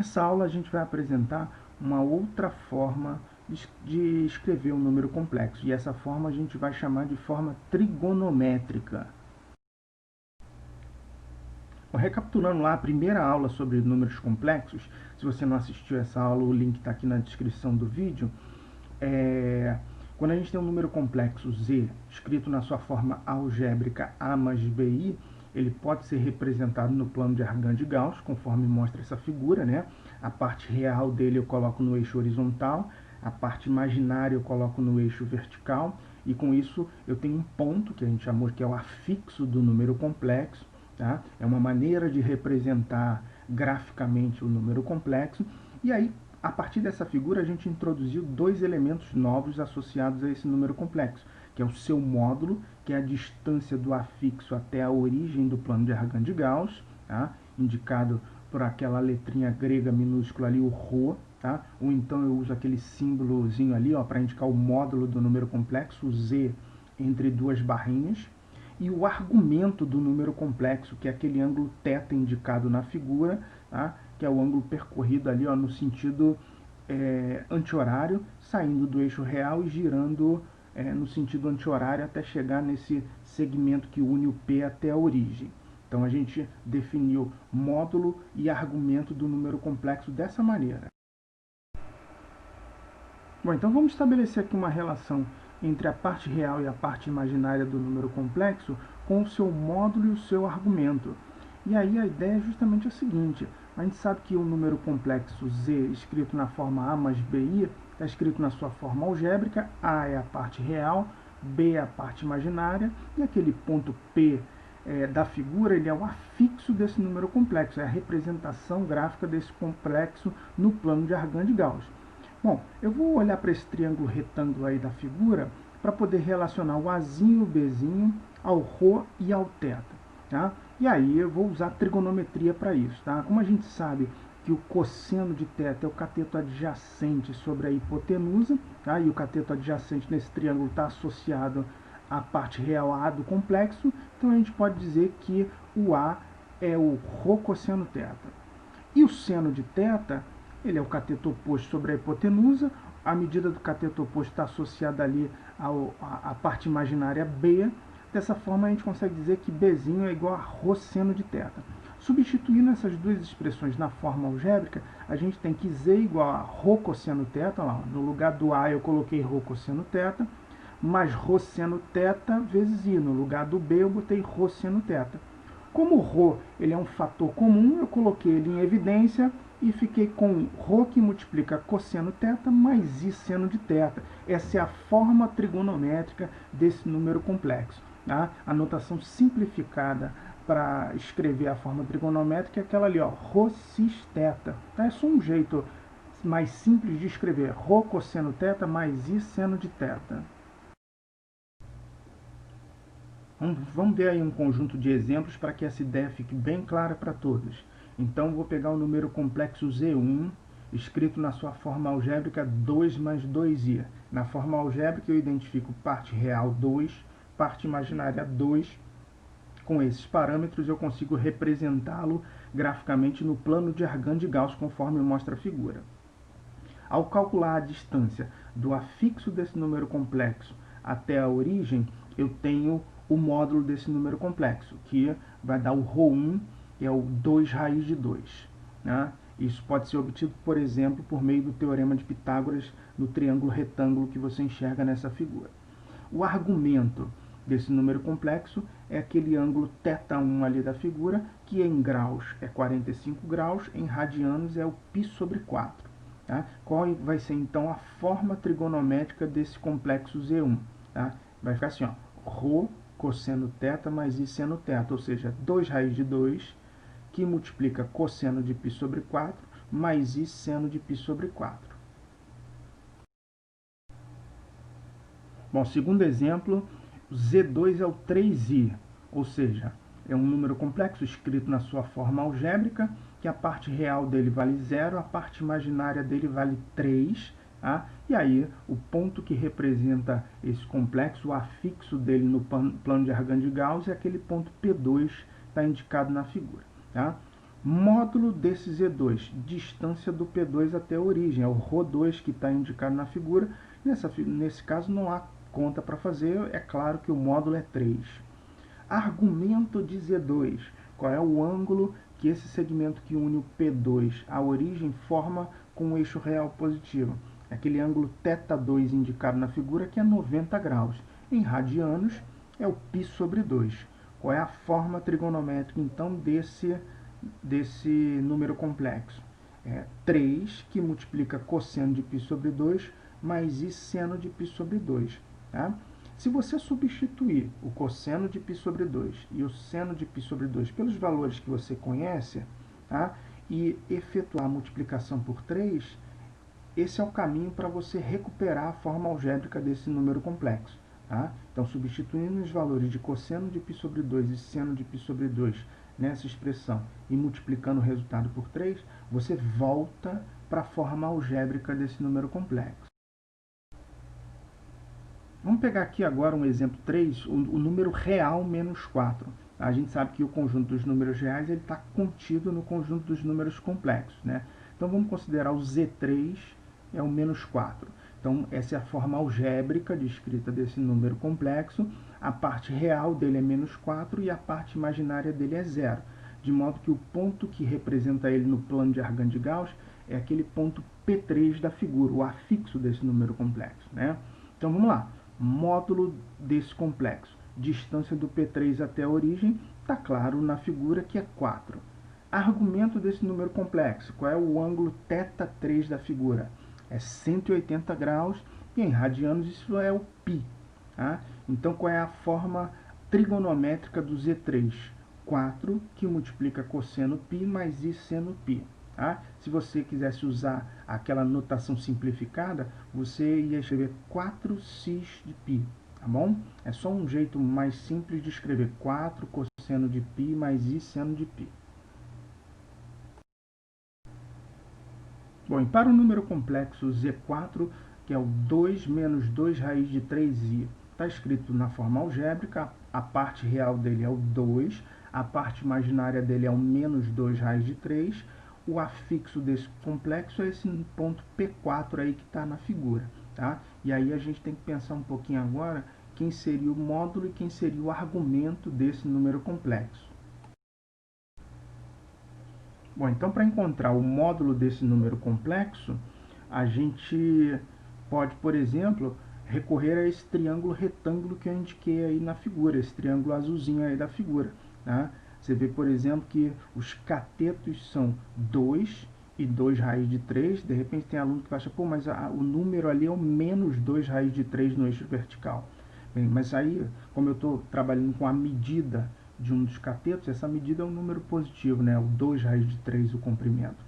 Nessa aula a gente vai apresentar uma outra forma de escrever um número complexo, e essa forma a gente vai chamar de forma trigonométrica. Bom, recapitulando lá a primeira aula sobre números complexos, se você não assistiu essa aula, o link está aqui na descrição do vídeo. Quando a gente tem um número complexo z, escrito na sua forma algébrica a mais bi, ele pode ser representado no plano de Argand de Gauss, conforme mostra essa figura, né? A parte real dele eu coloco no eixo horizontal, a parte imaginária eu coloco no eixo vertical, e com isso eu tenho um ponto, que a gente chamou que é o afixo do número complexo, tá? É uma maneira de representar graficamente o número complexo, e aí, a partir dessa figura, a gente introduziu dois elementos novos associados a esse número complexo, que é o seu módulo, que é a distância do afixo até a origem do plano de Argand de Gauss, tá? Indicado por aquela letrinha grega minúscula ali, o ρ, tá? Ou então eu uso aquele símbolozinho ali para indicar o módulo do número complexo, o z entre duas barrinhas, e o argumento do número complexo, que é aquele ângulo θ indicado na figura, tá? Que é o ângulo percorrido ali no sentido anti-horário, saindo do eixo real e girando no sentido anti-horário até chegar nesse segmento que une o P até a origem. Então a gente definiu módulo e argumento do número complexo dessa maneira. Bom, então vamos estabelecer aqui uma relação entre a parte real e a parte imaginária do número complexo com o seu módulo e o seu argumento. E aí a ideia é justamente a seguinte: a gente sabe que o número complexo z, escrito na forma a mais bi, está escrito na sua forma algébrica, a é a parte real, b é a parte imaginária, e aquele ponto P da figura ele é o afixo desse número complexo, é a representação gráfica desse complexo no plano de Argand de Gauss. Bom, eu vou olhar para esse triângulo retângulo aí da figura para poder relacionar o azinho e o bzinho ao ρ e ao θ. Tá? E aí eu vou usar trigonometria para isso. Tá? Como a gente sabe que o cosseno de θ é o cateto adjacente sobre a hipotenusa, tá? E o cateto adjacente nesse triângulo está associado à parte real A do complexo, então a gente pode dizer que o A é o ρ cosseno θ. E o seno de θ, ele é o cateto oposto sobre a hipotenusa, a medida do cateto oposto está associada ali à parte imaginária B. Dessa forma a gente consegue dizer que Bzinho é igual a ρ seno de θ. Substituindo essas duas expressões na forma algébrica, a gente tem que Z igual a ρ cosseno θ, lá, no lugar do A eu coloquei ρ cosseno θ, mais ρ seno θ vezes I, no lugar do B eu botei ρ seno θ. Como o ρ ele é um fator comum, eu coloquei ele em evidência e fiquei com ρ que multiplica cosseno θ mais I seno de θ. Essa é a forma trigonométrica desse número complexo. Tá? A notação simplificada para escrever a forma trigonométrica é aquela ali, ρ cis θ. Tá? É só um jeito mais simples de escrever ρ cosseno θ mais I seno de θ. Vamos ver aí um conjunto de exemplos para que essa ideia fique bem clara para todos. Então, vou pegar o número complexo Z1, escrito na sua forma algébrica 2 mais 2i. Na forma algébrica, eu identifico parte real 2, parte imaginária 2. Com esses parâmetros, eu consigo representá-lo graficamente no plano de Argand de Gauss, conforme mostra a figura. Ao calcular a distância do afixo desse número complexo até a origem, eu tenho o módulo desse número complexo, que vai dar o ρ1, que é o 2 raiz de 2. Né? Isso pode ser obtido, por exemplo, por meio do teorema de Pitágoras no triângulo retângulo que você enxerga nessa figura. O argumento desse número complexo é aquele ângulo θ1 ali da figura, que em graus é 45 graus, em radianos é o π sobre 4. Tá? Qual vai ser então a forma trigonométrica desse complexo Z1? Tá? Vai ficar assim, ρ cosseno θ mais I seno θ, ou seja, 2 raiz de 2, que multiplica cosseno de π sobre 4, mais I seno de π sobre 4. Bom, segundo exemplo, Z2 é o 3i, ou seja, é um número complexo escrito na sua forma algébrica, que a parte real dele vale 0, a parte imaginária dele vale 3, tá? E aí o ponto que representa esse complexo, o afixo dele no plano de Argand de Gauss, é aquele ponto P2, está indicado na figura. Tá? Módulo desse Z2, distância do P2 até a origem, é o ρ2 que está indicado na figura. Nesse caso não há conta para fazer, é claro que o módulo é 3. Argumento de Z2, qual é o ângulo que esse segmento que une o P2 à origem forma com o eixo real positivo? Aquele ângulo θ2 indicado na figura que é 90 graus. Em radianos é o π sobre 2. Qual é a forma trigonométrica, então, desse número complexo? É 3, que multiplica cosseno de π sobre 2, mais i seno de π sobre 2. Tá? Se você substituir o cosseno de π sobre 2 e o seno de π sobre 2 pelos valores que você conhece, tá? E efetuar a multiplicação por 3, esse é o caminho para você recuperar a forma algébrica desse número complexo. Tá? Então, substituindo os valores de cosseno de π sobre 2 e seno de π sobre 2 nessa expressão e multiplicando o resultado por 3, você volta para a forma algébrica desse número complexo. Vamos pegar aqui agora um exemplo 3, o número real menos 4. A gente sabe que o conjunto dos números reais está contido no conjunto dos números complexos. Né? Então vamos considerar o Z3 é o menos 4. Então essa é a forma algébrica de escrita desse número complexo. A parte real dele é menos 4 e a parte imaginária dele é 0. De modo que o ponto que representa ele no plano de Argand de Gauss é aquele ponto P3 da figura, o afixo desse número complexo. Né? Então vamos lá. Módulo desse complexo. Distância do P3 até a origem, está claro na figura que é 4. Argumento desse número complexo. Qual é o ângulo θ3 da figura? É 180 graus e em radianos isso é o π. Tá? Então qual é a forma trigonométrica do Z3? 4 que multiplica cosseno π mais i seno π. Tá? Se você quisesse usar aquela notação simplificada, você ia escrever 4x de π, tá bom? É só um jeito mais simples de escrever 4 cosseno de π mais i seno de π. Bom, e para o número complexo Z4, que é o 2 menos 2 raiz de 3i, está escrito na forma algébrica, a parte real dele é o 2, a parte imaginária dele é o menos 2 raiz de 3, o afixo desse complexo é esse ponto P4 aí que está na figura. Tá? E aí a gente tem que pensar um pouquinho agora quem seria o módulo e quem seria o argumento desse número complexo. Bom, então para encontrar o módulo desse número complexo, a gente pode, por exemplo, recorrer a esse triângulo retângulo que eu indiquei aí na figura, esse triângulo azulzinho aí da figura. Tá? Você vê, por exemplo, que os catetos são 2 e 2 raiz de 3. De repente tem aluno que vai achar, pô, mas o número ali é o menos 2 raiz de 3 no eixo vertical. Bem, mas aí, como eu estou trabalhando com a medida de um dos catetos, essa medida é um número positivo, né? O 2 raiz de 3, o comprimento.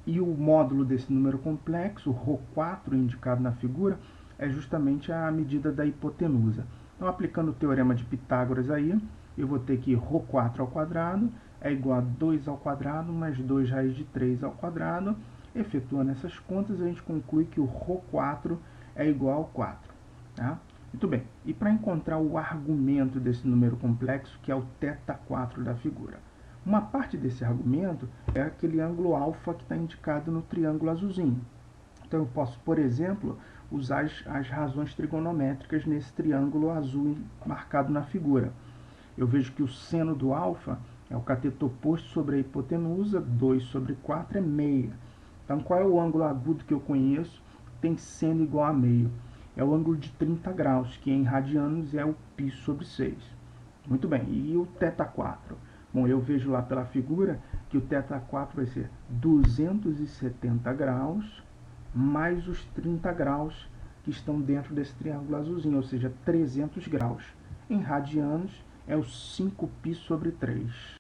E o módulo desse número complexo, o ρ4 indicado na figura, é justamente a medida da hipotenusa. Então, aplicando o teorema de Pitágoras aí, eu vou ter que ρ4 ao quadrado é igual a 2 ao quadrado mais 2 raiz de 3 ao quadrado. Efetuando essas contas, a gente conclui que o ρ4 é igual a 4. Tá? Muito bem. E para encontrar o argumento desse número complexo, que é o θ4 da figura? Uma parte desse argumento é aquele ângulo alfa que está indicado no triângulo azulzinho. Então eu posso, por exemplo, usar as razões trigonométricas nesse triângulo azul marcado na figura. Eu vejo que o seno do alfa é o cateto oposto sobre a hipotenusa, 2 sobre 4 é meia. Então qual é o ângulo agudo que eu conheço que tem seno igual a meio? É o ângulo de 30 graus, que em radianos é o π sobre 6. Muito bem, e o θ4? Bom, eu vejo lá pela figura que o θ4 vai ser 270 graus mais os 30 graus que estão dentro desse triângulo azulzinho, ou seja, 300 graus. Em radianos é o 5π sobre 3.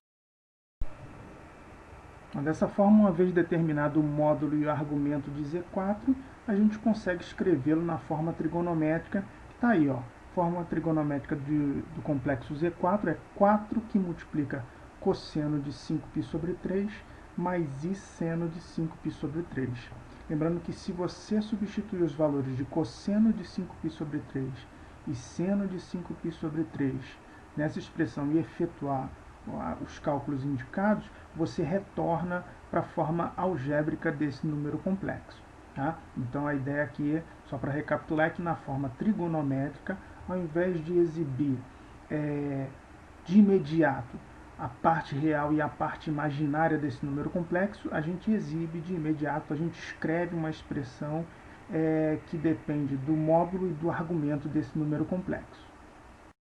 Dessa forma, uma vez determinado o módulo e o argumento de Z4, a gente consegue escrevê-lo na forma trigonométrica, que está aí, ó. Forma trigonométrica do complexo Z4 é 4 que multiplica cosseno de 5π sobre 3 mais i seno de 5π sobre 3. Lembrando que se você substituir os valores de cosseno de 5π sobre 3 e seno de 5π sobre 3 nessa expressão e efetuar os cálculos indicados, você retorna para a forma algébrica desse número complexo. Tá? Então a ideia aqui, só para recapitular, é que na forma trigonométrica, ao invés de exibir de imediato a parte real e a parte imaginária desse número complexo, a gente exibe de imediato, a gente escreve uma expressão que depende do módulo e do argumento desse número complexo.